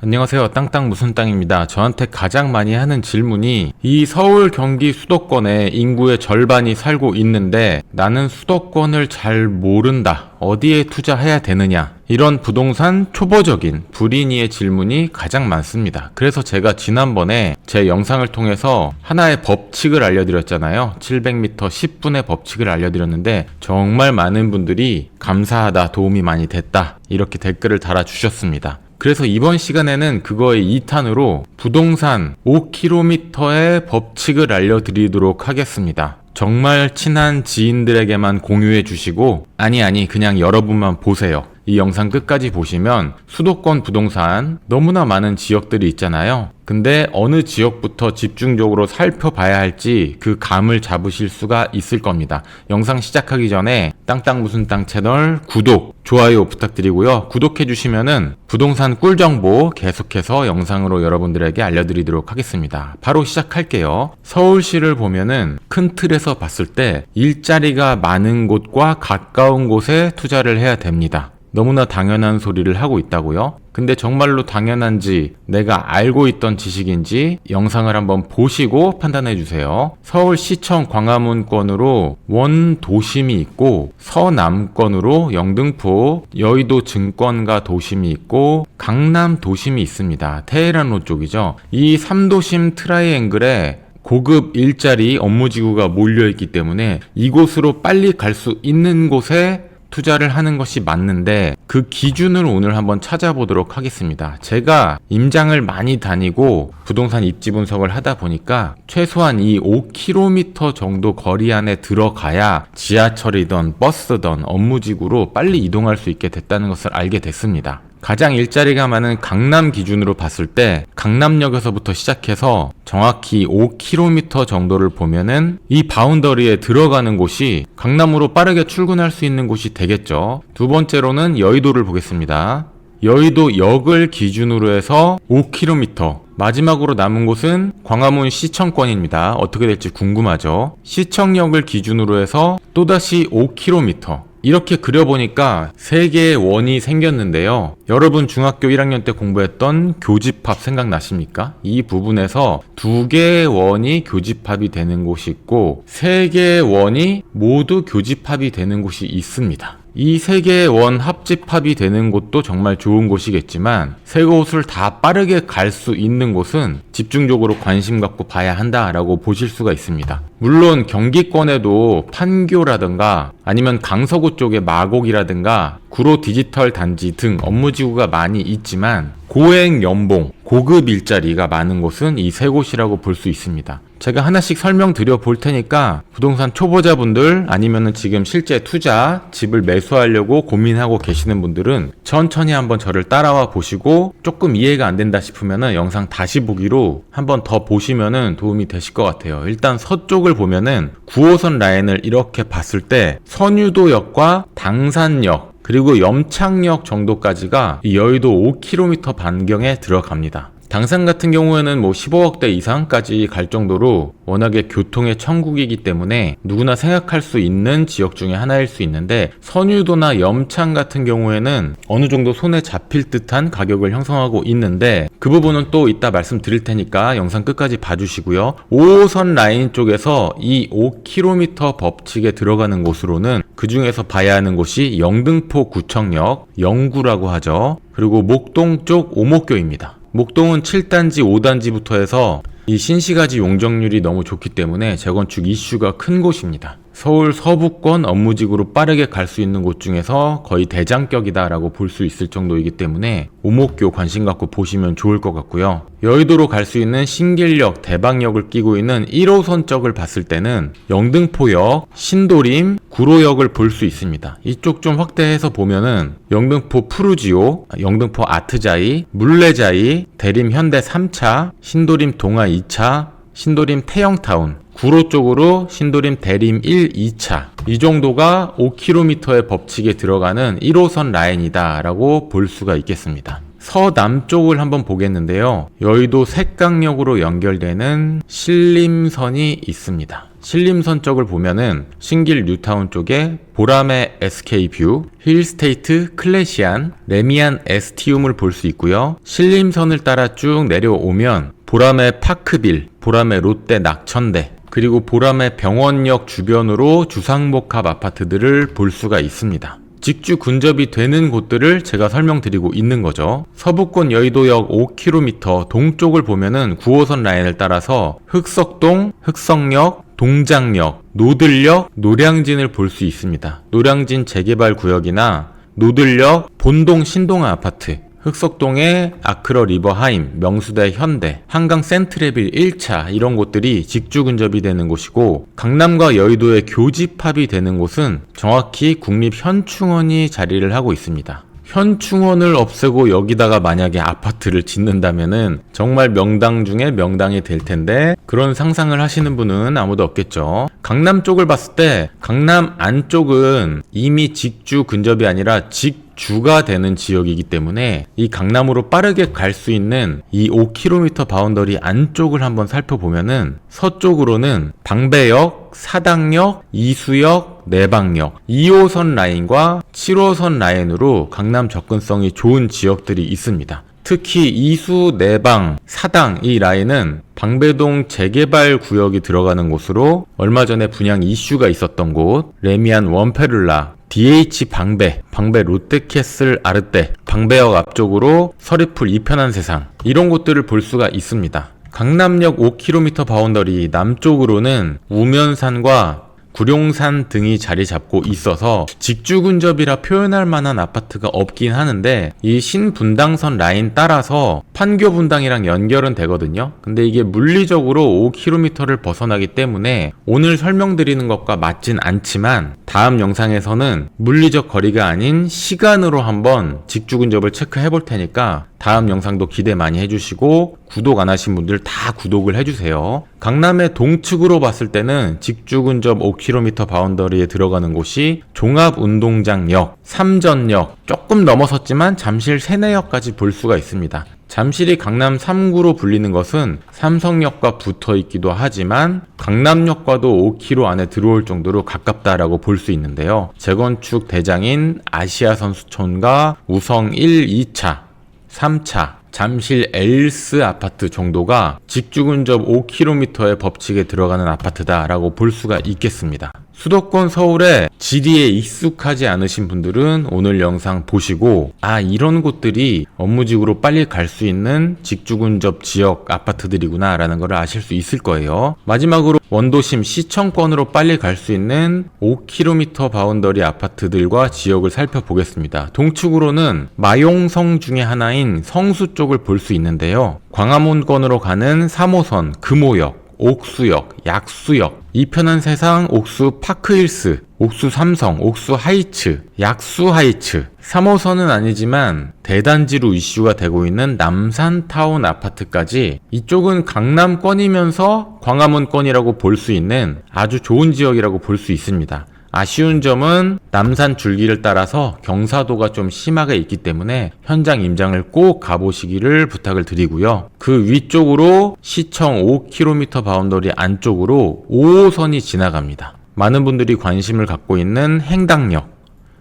안녕하세요. 땅땅 무슨 땅입니다. 저한테 가장 많이 하는 질문이 이 서울 경기 수도권에 인구의 절반이 살고 있는데 나는 수도권을 잘 모른다. 어디에 투자해야 되느냐. 이런 부동산 초보적인 불인이의 질문이 가장 많습니다. 그래서 제가 지난번에 제 영상을 통해서 하나의 법칙을 알려드렸잖아요. 700m 10분의 법칙을 알려드렸는데 정말 많은 분들이 감사하다, 도움이 많이 됐다 이렇게 댓글을 달아주셨습니다. 그래서 이번 시간에는 그거의 2탄으로 부동산 5km의 법칙을 알려드리도록 하겠습니다. 정말 친한 지인들에게만 공유해 주시고 아니 그냥 여러분만 보세요. 이 영상 끝까지 보시면 수도권 부동산 너무나 많은 지역들이 있잖아요. 근데 어느 지역부터 집중적으로 살펴봐야 할지 그 감을 잡으실 수가 있을 겁니다. 영상 시작하기 전에 땅땅 무슨 땅 채널 구독, 좋아요 부탁드리고요. 구독해 주시면은 부동산 꿀정보 계속해서 영상으로 여러분들에게 알려드리도록 하겠습니다. 바로 시작할게요. 서울시를 보면은 큰 틀에서 봤을 때 일자리가 많은 곳과 가까운 곳에 투자를 해야 됩니다. 너무나 당연한 소리를 하고 있다고요? 근데 정말로 당연한지 내가 알고 있던 지식인지 영상을 한번 보시고 판단해 주세요. 서울시청 광화문권으로 원도심이 있고 서남권으로 영등포, 여의도 증권가 도심이 있고 강남 도심이 있습니다. 테헤란로 쪽이죠. 이 3도심 트라이앵글에 고급 일자리 업무지구가 몰려있기 때문에 이곳으로 빨리 갈 수 있는 곳에 투자를 하는 것이 맞는데 그 기준을 오늘 한번 찾아보도록 하겠습니다. 제가 임장을 많이 다니고 부동산 입지 분석을 하다 보니까 최소한 이 5km 정도 거리 안에 들어가야 지하철이든 버스든 업무지구로 빨리 이동할 수 있게 됐다는 것을 알게 됐습니다. 가장 일자리가 많은 강남 기준으로 봤을 때 강남역에서부터 시작해서 정확히 5km 정도를 보면은 이 바운더리에 들어가는 곳이 강남으로 빠르게 출근할 수 있는 곳이 되겠죠. 두 번째로는 여의도를 보겠습니다. 여의도역을 기준으로 해서 5km, 마지막으로 남은 곳은 광화문 시청권입니다. 어떻게 될지 궁금하죠. 시청역을 기준으로 해서 또다시 5km. 이렇게 그려보니까 3개의 원이 생겼는데요. 여러분 중학교 1학년 때 공부했던 교집합 생각나십니까? 이 부분에서 2개의 원이 교집합이 되는 곳이 있고 3개의 원이 모두 교집합이 되는 곳이 있습니다. 이 3개의 원 합집합이 되는 곳도 정말 좋은 곳이겠지만 세 곳을 다 빠르게 갈 수 있는 곳은 집중적으로 관심 갖고 봐야 한다라고 보실 수가 있습니다. 물론 경기권에도 판교라든가 아니면 강서구 쪽의 마곡이라든가 구로 디지털 단지 등 업무지구가 많이 있지만 고액 연봉, 고급 일자리가 많은 곳은 이 세 곳이라고 볼 수 있습니다. 제가 하나씩 설명드려 볼 테니까 부동산 초보자분들 아니면은 지금 실제 투자, 집을 매수하려고 고민하고 계시는 분들은 천천히 한번 저를 따라와 보시고 조금 이해가 안 된다 싶으면은 영상 다시 보기로 한번 더 보시면은 도움이 되실 것 같아요. 일단 서쪽을 보면은 9호선 라인을 이렇게 봤을 때 선유도역과 당산역 그리고 염창역 정도까지가 이 여의도 5km 반경에 들어갑니다. 당산 같은 경우에는 15억대 이상까지 갈 정도로 워낙에 교통의 천국이기 때문에 누구나 생각할 수 있는 지역 중에 하나일 수 있는데 선유도나 염창 같은 경우에는 어느 정도 손에 잡힐 듯한 가격을 형성하고 있는데 그 부분은 또 이따 말씀드릴 테니까 영상 끝까지 봐주시고요. 5호선 라인 쪽에서 이 5km 법칙에 들어가는 곳으로는 그 중에서 봐야 하는 곳이 영등포 구청역, 영구라고 하죠. 그리고 목동 쪽 오목교입니다. 목동은 7단지, 5단지부터 해서 이 신시가지 용적률이 너무 좋기 때문에 재건축 이슈가 큰 곳입니다. 서울 서부권 업무지구로 빠르게 갈 수 있는 곳 중에서 거의 대장격이다라고 볼 수 있을 정도이기 때문에 오목교 관심 갖고 보시면 좋을 것 같고요. 여의도로 갈 수 있는 신길역, 대방역을 끼고 있는 1호선 쪽을 봤을 때는 영등포역, 신도림, 구로역을 볼 수 있습니다. 이쪽 좀 확대해서 보면은 영등포 푸르지오, 영등포 아트자이, 물레자이, 대림 현대 3차, 신도림 동아 2차, 신도림 태영타운, 구로 쪽으로 신도림 대림 1, 2차 이 정도가 5km의 법칙에 들어가는 1호선 라인이다 라고 볼 수가 있겠습니다. 서남쪽을 한번 보겠는데요. 여의도 색강역으로 연결되는 신림선이 있습니다. 신림선 쪽을 보면은 신길 뉴타운 쪽에 보라매 SK뷰, 힐스테이트 클래시안, 레미안 에스티움을 볼 수 있고요. 신림선을 따라 쭉 내려오면 보라매 파크빌, 보라매 롯데 낙천대, 그리고 보라매 병원역 주변으로 주상복합 아파트들을 볼 수가 있습니다. 직주 근접이 되는 곳들을 제가 설명드리고 있는 거죠. 서부권 여의도역 5km 동쪽을 보면은 9호선 라인을 따라서 흑석동, 흑성역, 동장역, 노들역, 노량진을 볼 수 있습니다. 노량진 재개발 구역이나 노들역, 본동 신동아 아파트, 흑석동의 아크러 리버하임, 명수대 현대, 한강 센트레빌 1차 이런 곳들이 직주 근접이 되는 곳이고, 강남과 여의도의 교집합이 되는 곳은 정확히 국립현충원이 자리를 하고 있습니다. 현충원을 없애고 여기다가 만약에 아파트를 짓는다면은 정말 명당 중에 명당이 될 텐데, 그런 상상을 하시는 분은 아무도 없겠죠. 강남 쪽을 봤을 때 강남 안쪽은 이미 직주 근접이 아니라 주가 되는 지역이기 때문에 이 강남으로 빠르게 갈 수 있는 이 5km 바운더리 안쪽을 한번 살펴보면은 서쪽으로는 방배역, 사당역, 이수역, 내방역, 2호선 라인과 7호선 라인으로 강남 접근성이 좋은 지역들이 있습니다. 특히 이수, 내방, 사당 이 라인은 방배동 재개발 구역이 들어가는 곳으로 얼마 전에 분양 이슈가 있었던 곳, 레미안 원페룰라, DH 방배 롯데캐슬 아르떼, 방배역 앞쪽으로 서리풀 이편한 세상 이런 곳들을 볼 수가 있습니다. 강남역 5km 바운더리 남쪽으로는 우면산과 구룡산 등이 자리 잡고 있어서 직주 근접이라 표현할 만한 아파트가 없긴 하는데, 이 신분당선 라인 따라서 판교 분당이랑 연결은 되거든요. 근데 이게 물리적으로 5km를 벗어나기 때문에 오늘 설명드리는 것과 맞진 않지만, 다음 영상에서는 물리적 거리가 아닌 시간으로 한번 직주 근접을 체크해 볼 테니까 다음 영상도 기대 많이 해주시고, 구독 안 하신 분들 다 구독을 해주세요. 강남의 동측으로 봤을 때는 직주 근접 5km 바운더리에 들어가는 곳이 종합운동장역, 삼전역, 조금 넘어섰지만 잠실 세내역까지 볼 수가 있습니다. 잠실이 강남 3구로 불리는 것은 삼성역과 붙어 있기도 하지만 강남역과도 5km 안에 들어올 정도로 가깝다라고 볼 수 있는데요. 재건축 대장인 아시아선수촌과 우성 1, 2차, 3차, 잠실 엘스 아파트 정도가 직주 근접 5km의 법칙에 들어가는 아파트다라고 볼 수가 있겠습니다. 수도권 서울에 지리에 익숙하지 않으신 분들은 오늘 영상 보시고, 이런 곳들이 업무직으로 빨리 갈 수 있는 직주 근접 지역 아파트들이구나 라는 걸 아실 수 있을 거예요. 마지막으로 원도심 시청권으로 빨리 갈 수 있는 5km 바운더리 아파트들과 지역을 살펴보겠습니다. 동측으로는 마용성 중에 하나인 성수 쪽을 볼 수 있는데요. 광화문권으로 가는 3호선 금호역, 옥수역, 약수역, 이편한 세상, 옥수 파크힐스, 옥수 삼성, 옥수 하이츠, 약수 하이츠, 3호선은 아니지만 대단지로 이슈가 되고 있는 남산타운 아파트까지, 이쪽은 강남권이면서 광화문권이라고 볼 수 있는 아주 좋은 지역이라고 볼 수 있습니다. 아쉬운 점은 남산 줄기를 따라서 경사도가 좀 심하게 있기 때문에 현장 임장을 꼭 가보시기를 부탁을 드리고요. 그 위쪽으로 시청 5km 바운더리 안쪽으로 5호선이 지나갑니다. 많은 분들이 관심을 갖고 있는 행당역,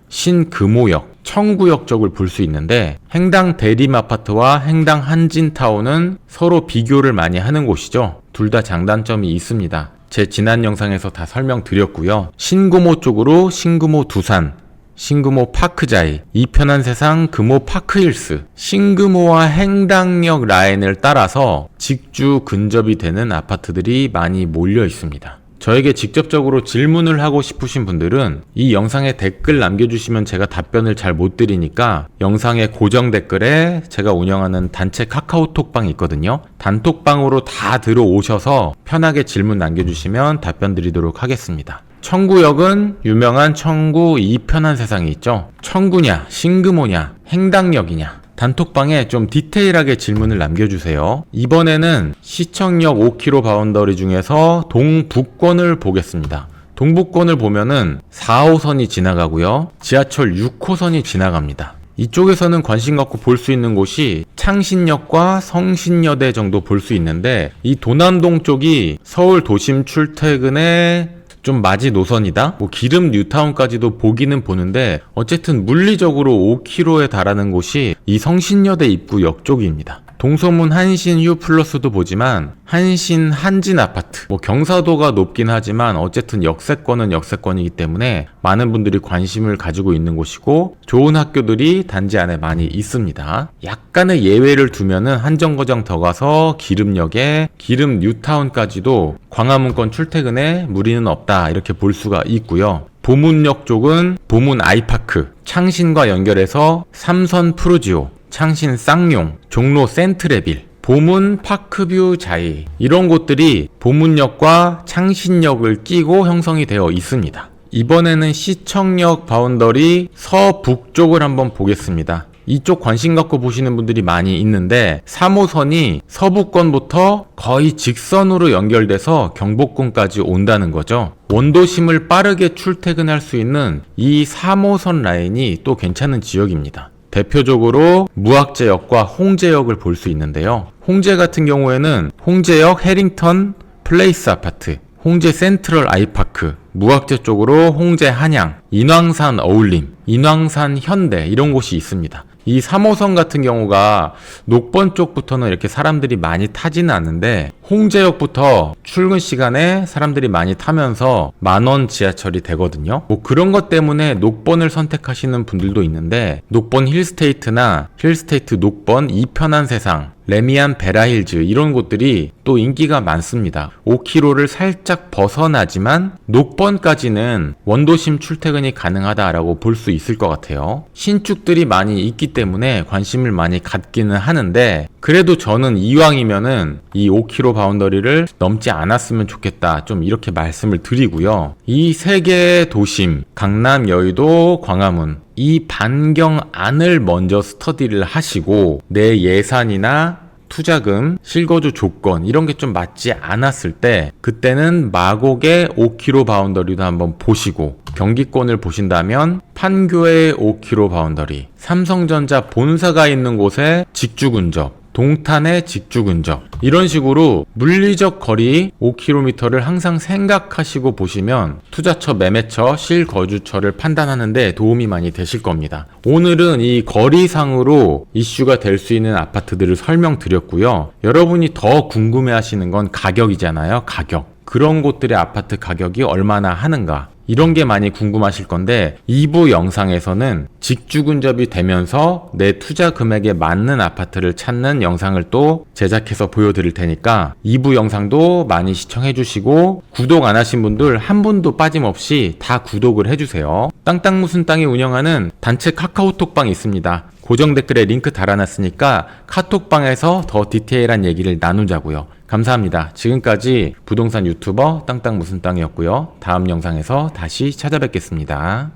신금호역, 청구역 쪽을 볼 수 있는데, 행당 대림아파트와 행당 한진타운은 서로 비교를 많이 하는 곳이죠. 둘 다 장단점이 있습니다. 제 지난 영상에서 다 설명드렸고요. 신금호 쪽으로 신금호 두산, 신금호 파크자이, 이편한 세상 금호 파크힐스, 신금호와 행당역 라인을 따라서 직주 근접이 되는 아파트들이 많이 몰려 있습니다. 저에게 직접적으로 질문을 하고 싶으신 분들은 이 영상에 댓글 남겨주시면 제가 답변을 잘 못 드리니까 영상의 고정 댓글에 제가 운영하는 단체 카카오톡방이 있거든요. 단톡방으로 다 들어오셔서 편하게 질문 남겨주시면 답변 드리도록 하겠습니다. 청구역은 유명한 청구 이편한 세상이 있죠. 청구냐, 신금호냐, 행당역이냐, 단톡방에 좀 디테일하게 질문을 남겨주세요. 이번에는 시청역 5km 바운더리 중에서 동북권을 보겠습니다. 동북권을 보면은 4호선이 지나가고요. 지하철 6호선이 지나갑니다. 이쪽에서는 관심 갖고 볼 수 있는 곳이 창신역과 성신여대 정도 볼 수 있는데, 이 도남동 쪽이 서울 도심 출퇴근에 좀 맞이 노선이다? 뭐 기름 뉴타운까지도 보기는 보는데, 어쨌든 물리적으로 5km에 달하는 곳이 이 성신여대 입구역 쪽입니다. 동서문 한신 휴 플러스도 보지만 한신 한진 아파트, 뭐 경사도가 높긴 하지만 어쨌든 역세권은 역세권이기 때문에 많은 분들이 관심을 가지고 있는 곳이고, 좋은 학교들이 단지 안에 많이 있습니다. 약간의 예외를 두면은 한정거장 더 가서 기름역에 기름 뉴타운까지도 광화문권 출퇴근에 무리는 없다, 이렇게 볼 수가 있고요. 보문역 쪽은 보문 아이파크, 창신과 연결해서 삼선 푸르지오, 창신 쌍용, 종로 센트레빌, 보문 파크뷰 자이, 이런 곳들이 보문역과 창신역을 끼고 형성이 되어 있습니다. 이번에는 시청역 바운더리 서북쪽을 한번 보겠습니다. 이쪽 관심 갖고 보시는 분들이 많이 있는데, 3호선이 서부권부터 거의 직선으로 연결돼서 경복궁까지 온다는 거죠. 원도심을 빠르게 출퇴근할 수 있는 이 3호선 라인이 또 괜찮은 지역입니다. 대표적으로 무학재역과 홍제역을 볼 수 있는데요. 홍제 같은 경우에는 홍제역 해링턴 플레이스 아파트, 홍제 센트럴 아이파크, 무학재 쪽으로 홍제 한양, 인왕산 어울림, 인왕산 현대, 이런 곳이 있습니다. 이 3호선 같은 경우가 녹번 쪽부터는 이렇게 사람들이 많이 타지는 않는데, 홍제역부터 출근 시간에 사람들이 많이 타면서 만원 지하철이 되거든요. 뭐 그런 것 때문에 녹번을 선택하시는 분들도 있는데, 녹번 힐스테이트나 힐스테이트 녹번 이편한 세상, 레미안 베라힐즈, 이런 곳들이 또 인기가 많습니다. 5km를 살짝 벗어나지만 녹번까지는 원도심 출퇴근이 가능하다라고 볼 수 있을 것 같아요. 신축들이 많이 있기 때문에 관심을 많이 갖기는 하는데, 그래도 저는 이왕이면은 이 5km 바운더리를 넘지 않았으면 좋겠다, 좀 이렇게 말씀을 드리고요. 이 세 개의 도심, 강남, 여의도, 광화문, 이 반경 안을 먼저 스터디를 하시고, 내 예산이나 투자금, 실거주 조건, 이런 게 좀 맞지 않았을 때, 그때는 마곡의 5km 바운더리도 한번 보시고, 경기권을 보신다면 판교의 5km 바운더리, 삼성전자 본사가 있는 곳에 직주 근접, 동탄의 직주 근접, 이런 식으로 물리적 거리 5km를 항상 생각하시고 보시면 투자처, 매매처, 실거주처를 판단하는 데 도움이 많이 되실 겁니다. 오늘은 이 거리상으로 이슈가 될 수 있는 아파트들을 설명드렸고요. 여러분이 더 궁금해 하시는 건 가격이잖아요. 가격. 그런 곳들의 아파트 가격이 얼마나 하는가, 이런 게 많이 궁금하실 건데, 2부 영상에서는 직주 근접이 되면서 내 투자 금액에 맞는 아파트를 찾는 영상을 또 제작해서 보여드릴 테니까 2부 영상도 많이 시청해 주시고, 구독 안 하신 분들 한 분도 빠짐없이 다 구독을 해주세요. 땅땅 무슨 땅이 운영하는 단체 카카오톡방이 있습니다. 고정 댓글에 링크 달아놨으니까 카톡방에서 더 디테일한 얘기를 나누자고요. 감사합니다. 지금까지 부동산 유튜버 땅땅 무슨 땅이었고요. 다음 영상에서 다시 찾아뵙겠습니다.